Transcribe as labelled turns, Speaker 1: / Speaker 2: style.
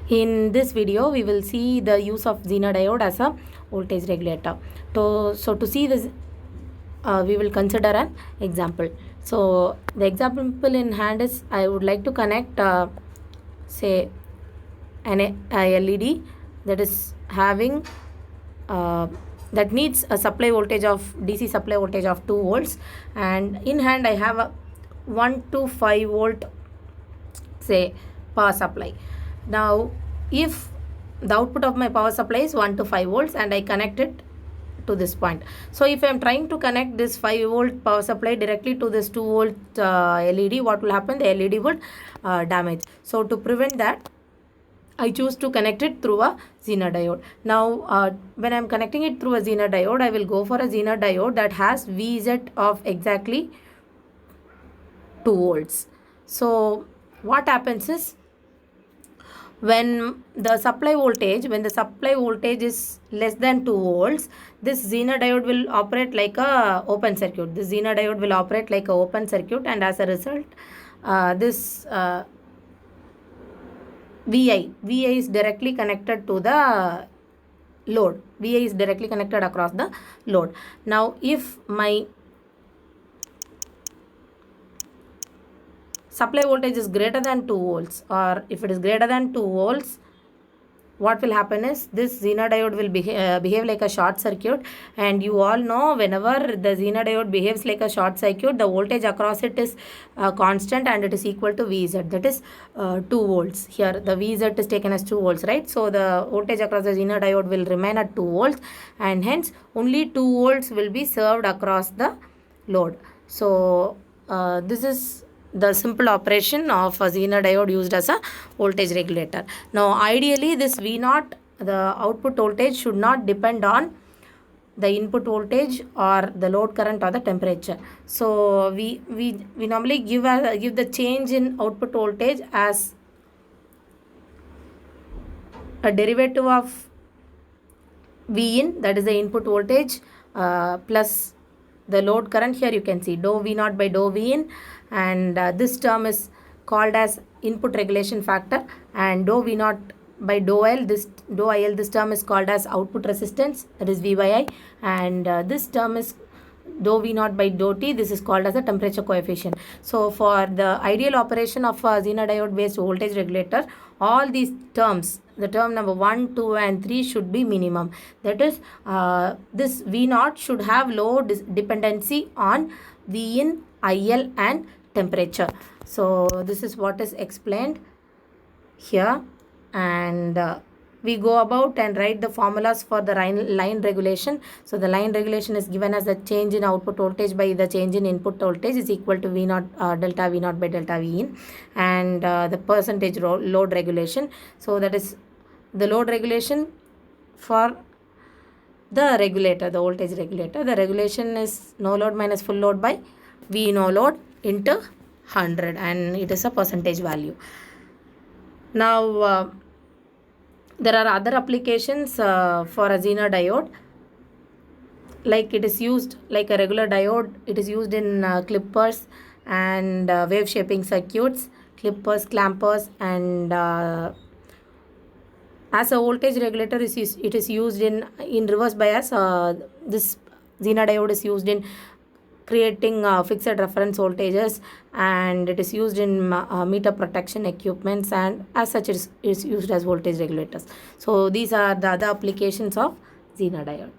Speaker 1: In this video, we will see the use of Zener diode as a voltage regulator. So to see this, we will consider an example. So the example in hand is, I would like to connect say a LED that is having that needs a supply voltage of DC supply voltage of 2 volts, and in hand I have a 1 to 5 volt say power supply. Now if the output of my power supply is 1 to 5 volts and I connect it to this point, so if I am trying to connect this 5 volt power supply directly to this 2 volt LED, what will happen? The LED would damage. So to prevent that, I choose to connect it through a Zener diode. Now when I am connecting it through a Zener diode, I will go for a Zener diode that has VZ of exactly 2 volts. So what happens is, when the supply voltage is less than 2 volts, this Zener diode will operate like a open circuit. This Zener diode will operate like a open circuit, and as a result, this VI is directly connected to the load. VI is directly connected across the load. Now if my supply voltage is greater than 2 volts, or if it is greater than 2 volts, what will happen is this Zener diode will behave like a short circuit, and you all know whenever the Zener diode behaves like a short circuit, the voltage across it is constant and it is equal to VZ, that is 2 volts. Here the VZ is taken as 2 volts, right? So the voltage across the Zener diode will remain at 2 volts, and hence only 2 volts will be served across the load. So this is the simple operation of a Zener diode used as a voltage regulator. Now ideally this V0, the output voltage, should not depend on the input voltage or the load current or the temperature. So we normally give the change in output voltage as a derivative of V in, that is the input voltage, plus the load current. Here you can see dou V0 by dou V in, and this term is called as input regulation factor, and dou V0 by dou IL, this term is called as output resistance, that is V by I, and this term is dou V0 by dou T, this is called as a temperature coefficient. So for the ideal operation of a Zener diode based voltage regulator, all these terms, the term number 1, 2 and 3 should be minimum. That is, this V0 should have low dependency on V in, IL and temperature. So this is what is explained here, and we go about and write the formulas for the line regulation. So the line regulation is given as the change in output voltage by the change in input voltage is equal to V0 delta V0 by delta V in, and the percentage load regulation. So that is the load regulation for the regulator, the voltage regulator. The regulation is no load minus full load by V no load into 100, and it is a percentage value. Now there are other applications for a Zener diode, like it is used like a regular diode. It is used in clippers and wave shaping circuits, clippers, clampers, and as a voltage regulator it is used in reverse bias. This Zener diode is used in creating fixed reference voltages, and it is used in meter protection equipments, and as such it is used as voltage regulators. So these are the other applications of Zener diode.